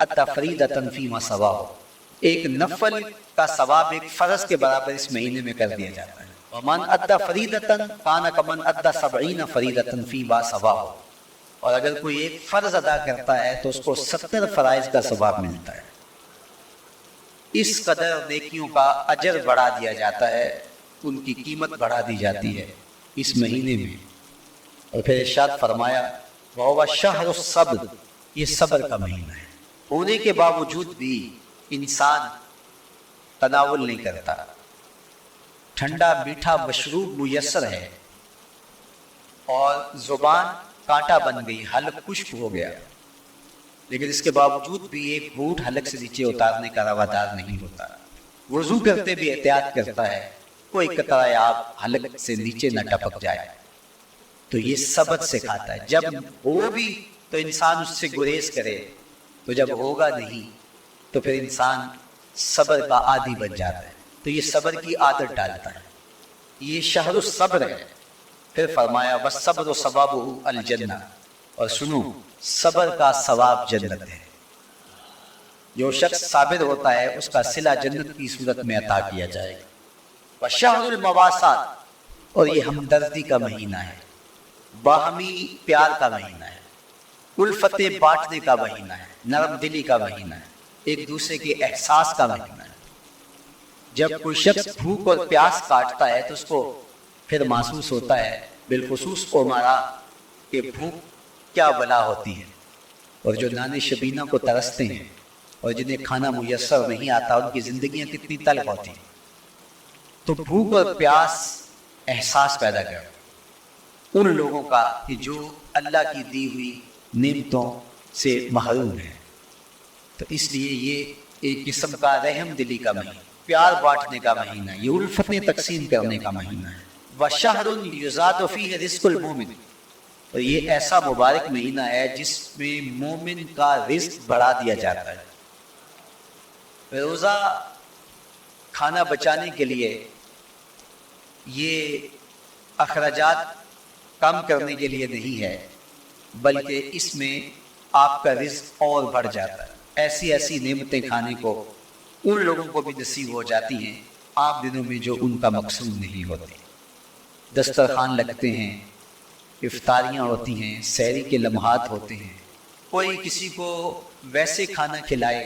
ادا فریدۃ فیما سوا، ایک نفل کا ثواب ایک فرض کے برابر اس مہینے میں کر دیا جاتا ہے. ومن ادا فریدۃ کان کمن ادا 70 فریدۃ فیما سوا، اور اگر کوئی ایک فرض ادا کرتا ہے تو اس کو 70 فرائض کا ثواب ملتا ہے. اس قدر نیکیوں کا اجر بڑھا دیا جاتا ہے، ان کی قیمت بڑھا دی جاتی ہے اس مہینے میں. اور پھر ارشاد فرمایا وَهُوَ شَهْرُ الصَّبْرِ، یہ صبر کا مہینہ ہے. ہونے کے باوجود بھی انسان تناول نہیں کرتا. ٹھنڈا میٹھا مشروب میسر ہے اور زبان کانٹا بن گئی، حلق خشک ہو گیا، لیکن اس کے باوجود بھی ایک گھونٹ حلق سے نیچے اتارنے کا روادار نہیں ہوتا. وضو کرتے بھی احتیاط کرتا ہے کوئی قطرہ آب حلق سے نیچے نہ ٹپک جائے. تو یہ صبر سکھاتا ہے. جب ہو بھی تو انسان اس سے گریز کرے، تو جب ہوگا نہیں تو پھر انسان صبر کا عادی بن جاتا ہے. تو یہ صبر کی عادت ڈالتا ہے. یہ شہر الصبر ہے. پھر فرمایا والصبر ثوابہ الجنہ، اور سنو صبر کا ثواب جنت ہے. جو شخص صابر ہوتا ہے اس کا صلہ جنت کی صورت میں عطا کیا جائے گا. وشہر المواسات، اور یہ ہمدردی کا مہینہ ہے، باہمی پیار کا مہینہ ہے، الفتیں بانٹنے کا مہینہ ہے، نرم دلی کا مہینہ ہے، ایک دوسرے کے احساس کا مہینہ ہے. جب کوئی شخص بھوک اور پیاس کاٹتا ہے تو اس کو پھر محسوس ہوتا ہے، بالخصوص عمرا، کہ بھوک کیا بلا ہوتی ہے. اور جو نان شبینہ کو ترستے ہیں اور جنہیں کھانا میسر نہیں آتا، ان کی زندگیاں کتنی تلخ ہوتی ہیں. تو بھوک اور پیاس احساس پیدا کر ان لوگوں کا کہ جو اللہ کی دی ہوئی نعمتوں سے محروم ہیں. تو اس لیے یہ ایک قسم کا رحم دلی کا مہینہ، پیار بانٹنے کا مہینہ ہے، یہ الفتیں تقسیم کرنے کا مہینہ ہے. وَشَهْرٌ يُزَادُ فِيهِ رِزْقُ الْمُؤْمِنِ، اور یہ ایسا مبارک مہینہ ہے جس میں مومن کا رزق بڑھا دیا جاتا ہے. روزہ کھانا بچانے کے لیے، یہ اخراجات کم کرنے کے لیے نہیں ہے، بلکہ اس میں آپ کا رزق اور بڑھ جاتا ہے. ایسی ایسی نعمتیں کھانے کو ان لوگوں کو بھی نصیب ہو جاتی ہیں عام دنوں میں جو ان کا مقصود نہیں ہوتی. دسترخوان لگتے ہیں، افطاریاں ہوتی ہیں، سحری کے لمحات ہوتے ہیں. کوئی کسی کو ویسے کھانا کھلائے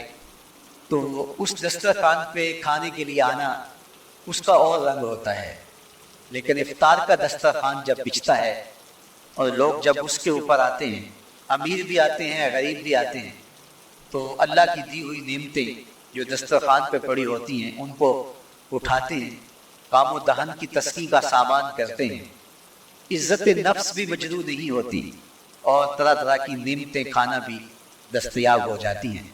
تو اس دسترخوان پہ کھانے کے لیے آنا اس کا اور رنگ ہوتا ہے. لیکن افطار کا دسترخوان جب بچھتا ہے اور لوگ جب اس کے اوپر آتے ہیں، امیر بھی آتے ہیں، غریب بھی آتے ہیں، تو اللہ کی دی ہوئی نعمتیں جو دسترخوان پہ پڑی ہوتی ہیں ان کو اٹھاتے ہیں، کام و دہن کی تسکی کا سامان کرتے ہیں. عزت نفس بھی مجروح نہیں ہوتی اور طرح طرح کی نعمتیں کھانا بھی دستیاب ہو جاتی ہیں.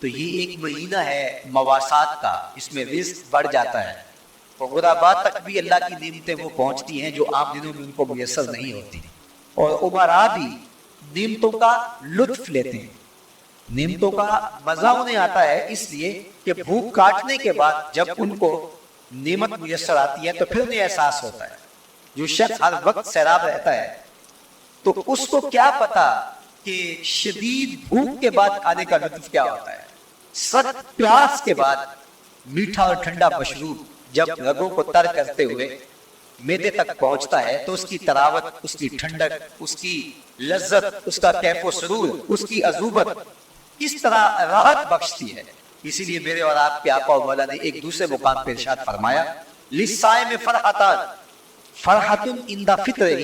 تو یہ ایک مہینہ ہے مواسات کا، اس میں رزق بڑھ جاتا ہے اور غربا تک بھی اللہ کی نعمتیں وہ پہنچتی ہیں جو عام دنوں میں ان کو میسر نہیں ہوتی. اور عمرا بھی نعمتوں کا لطف لیتے ہیں، نعمتوں کا مزہ انہیں آتا ہے، اس لیے کہ بھوک کاٹنے کے بعد جب ان کو نعمت میسر آتی ہے تو پھر انہیں احساس ہوتا ہے. جو شخص ہر وقت سیراب رہتا ہے تو اس کو کیا پتا کہ شدید بھوک کے بعد کھانے کا لطف کیا ہوتا ہے. سخت پیاس کے بعد میٹھا اور ٹھنڈا مشروب جب رگوں کو تر کرتے ہوئے معدے تک پہنچتا ہے تو اس کی تراوت، اس کی ٹھنڈک، اس کی لذت، اس کا کیف و سرور، اس کی عذوبت اس طرح راحت بخشتی ہے. اسی لیے میرے اور آپ کے آقا و مولا نے ایک دوسرے مقام پہ ارشاد فرمایا للصائم فرحتان، فرحۃ عند فطرہ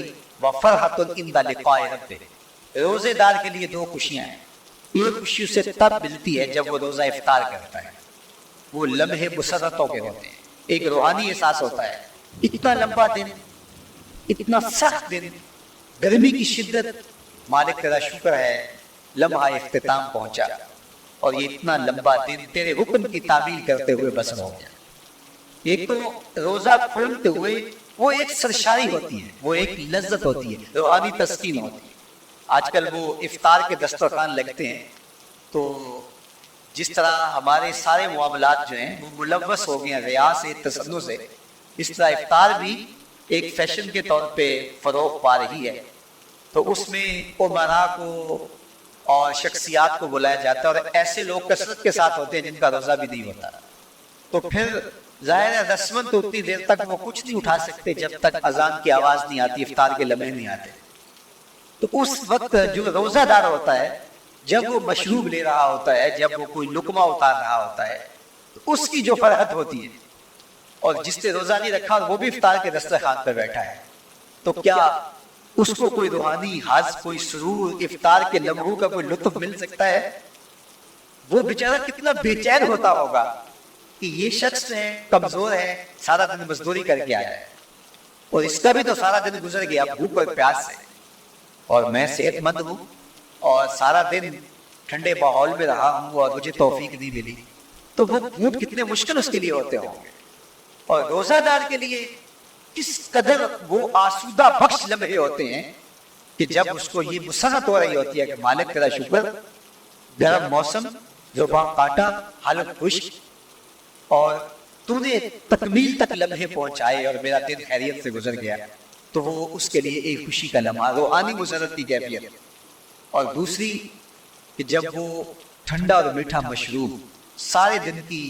و فرحۃ عند لقاء ربہ. روزے دار کے لیے دو خوشیاں ہیں. ایک خوشی اسے تب ملتی ہے جب وہ روزہ افطار کرتا ہے، وہ لمحے مسرتوں کے ہوتے ہیں، ایک روحانی احساس ہوتا ہے. اتنا لمبا دن، اتنا سخت دن، گرمی کی شدت، مالک تیرا شکر ہے لمحہ اختتام پہنچا اور یہ اتنا لمبا دن تیرے حکم کی تعمیل کرتے ہوئے بسر ہو گیا. ایک تو روزہ کھولتے ہوئے وہ ایک سرشاری ہوتی ہے، وہ ایک لذت ہوتی ہے، روحانی تسکین ہوتی ہے. آج کل وہ افطار کے دسترخوان لگتے ہیں تو جس طرح ہمارے سارے معاملات جو ہیں وہ ملوث ہو گئے ہیں ریا سے، تصنع سے، اس طرح افطار بھی ایک فیشن کے طور پہ فروغ پا رہی ہے. تو اس میں عمرا کو اور شخصیات کو بلایا جاتا ہے، اور ایسے لوگ کثرت کے ساتھ ہوتے ہیں جن کا روزہ بھی نہیں ہوتا، تو پھر ظاہر ہے رسمن تو اتنی دیر تک وہ کچھ نہیں اٹھا سکتے جب تک اذان کی آواز نہیں آتی، افطار کے لمحے نہیں آتے۔ تو اس وقت جو روزہ دار ہوتا ہے جب وہ مشروب لے رہا ہوتا ہے، جب وہ کوئی لقمہ اتار رہا ہوتا ہے، تو اس کی جو فرحت ہوتی ہے، اور جس نے روزہ نہیں رکھا وہ بھی افطار کے دسترخوان پہ بیٹھا ہے، تو کیا اس کو کوئی روحانی حظ، کوئی سرور، افطار کے لمحوں کا کوئی لطف مل سکتا ہے؟ وہ بیچارہ کتنا بے چین ہوتا ہوگا کہ یہ شخص ہے، کمزور ہے، سارا دن مزدوری کر کے آیا ہے، اور اس کا بھی تو سارا دن گزر گیا بھوک اور پیاس سے، اور میں صحت مند ہوں اور سارا دن ٹھنڈے ماحول میں رہا ہوں اور مجھے توفیق نہیں ملی، تو وہ گھونٹ کتنے مشکل اس کے لیے ہوتے ہوں گے۔ اور روزہ دار کے لیے کس قدر وہ آسودہ بخش لمحے ہوتے ہیں کہ جب اس کو یہ مسرت ہو رہی ہوتی ہے کہ مالک تیرا شکر، گرم موسم، زبان کاٹا، حالت خشک، اور تو نے تکمیل تک لمحے پہنچائے اور میرا دن خیریت سے گزر گیا، تو وہ اس کے لیے ایک خوشی کا لمحہ، روحانی مسرت کی کیفیت۔ اور دوسری کہ جب وہ ٹھنڈا اور میٹھا مشروب، سارے دن کی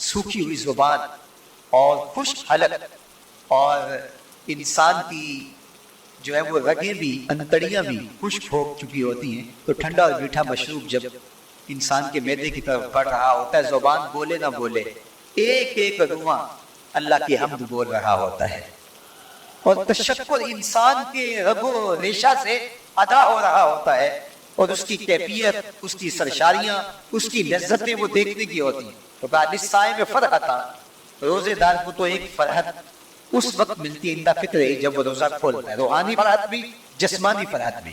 سوکھی ہوئی زبان اور خشک حلق، اور انسان کی جو ہے وہ رگیں بھی، انتڑیاں بھی خشک ہو چکی ہوتی ہیں، تو ٹھنڈا اور میٹھا مشروب جب انسان کے معدے کی طرف بڑھ رہا ہوتا ہے، زبان بولے نہ بولے، ایک ایک رواں اللہ کی حمد بول رہا ہوتا ہے، اور تشکر انسان کے رگ و ریشہ سے ادا ہو رہا ہوتا ہے، اور اس کی کیفیت، اس کی سرشاریاں، اس کی لذتیں وہ دیکھنے کی ہوتی ہیں۔ تو بعد سائے میں فرحت آتا، روزے دار کو تو ایک فرحت اس وقت ملتی ہے اندہ فطر ہے جب وہ روزہ کھولتا ہے، روحانی فرحت بھی، جسمانی فرحت بھی،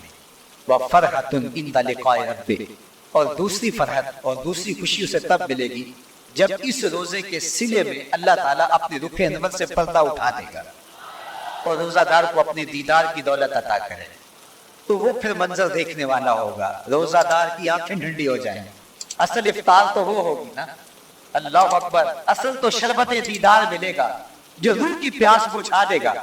وَفَرْحَةٌ عِنْدَ لِقَاءِ رَبِّهِ، اور دوسری فرحت اور دوسری خوشی اسے تب ملے گی جب اس روزے کے سلے میں اللہ تعالیٰ اپنے رخ انور سے پردہ اٹھا دے گا اور روزہ دار کو اپنے دیدار کی دولت عطا کرے، تو وہ پھر منظر دیکھنے والا ہوگا، روزہ دار کی آنکھیں ٹھنڈی ہو جائیں۔ اصل افطار تو وہ ہوگی نا، اللہ اکبر، اصل تو شربت دیدار ملے گا جو روح کی پیاس بجھا دے گا،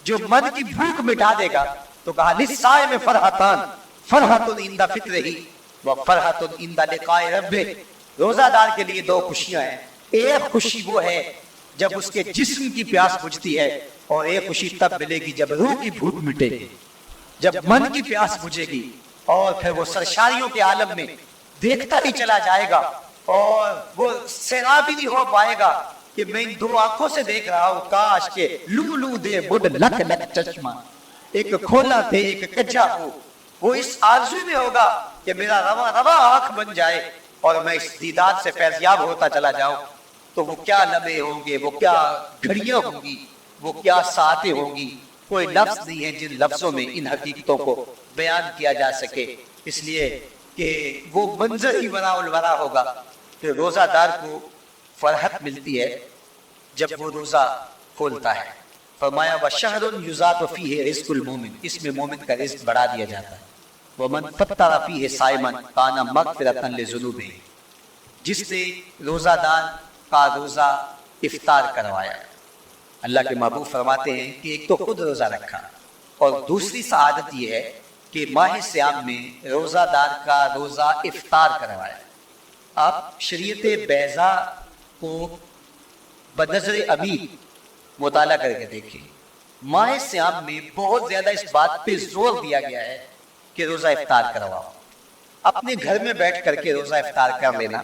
جو من کی بھوک مٹا دے گا۔ تو کہا للصائم فرحتان، فرحۃ عند فطرہ وفرحۃ عند لقاء ربہ، روزہ دار کے لیے دو خوشیاں ہیں، ایک خوشی وہ ہے جب اس کے جسم کی پیاس بجھتی ہے، اور ایک خوشی تب ملے گی جب روح کی بھوک مٹے گی، جب من کی پیاس بجھے گی، اور پھر وہ سرشاریوں کے عالم میں دیکھتا ہی چلا جائے گا، اور وہ سیراب ہی نہیں ہو پائے گا کہ میں ان دو آنکھوں سے دیکھ رہا ہوں، کاش کے لولو دے بڑ لک لک چشمہ، ایک کھولا دے ایک کجا ہو۔ وہ اس آرزو میں ہوگا کہ میرا رواں رواں آنکھ بن جائے اور میں اس دیدار سے فیضیاب ہوتا چلا جاؤں۔ تو وہ کیا لمحے ہوں گے، وہ کیا گھڑیاں ہوں گی، وہ کیا ساعتیں ہوں گی، کوئی لفظ نہیں ہے جن لفظوں میں ان حقیقتوں کو بیان کیا جا سکے، اس لیے کہ وہ منظر ہی وراء الورا ہوگا۔ کہ روزہ دار کو فرحت ملتی ہے جب وہ روزہ کھولتا ہے، فرمایا وَشَهْرٌ يُزَادُ فِيهِ رِزْقُ الْمُؤْمِنِ، اس میں مومن کا رزق بڑھا دیا جاتا ہے۔ وَمَنْ فَطَّرَ فِيهِ صَائِمًا كَانَ مَغْفِرَةً لِذُنُوبِهِ، جس نے روزہ دار کا روزہ افطار کروایا، اللہ کے محبوب فرماتے ہیں کہ ایک تو خود روزہ رکھا، اور دوسری سعادت یہ ہے کہ ماہ سیام میں روزہ دار کا روزہ افطار کروایا۔ آپ شریعت بیضا کو بنظر عمیق مطالعہ کر کے دیکھیں، ماہ سیام میں بہت زیادہ اس بات پہ زور دیا گیا ہے کہ روزہ افطار کرواؤ، اپنے گھر میں بیٹھ کر کے روزہ افطار کر لینا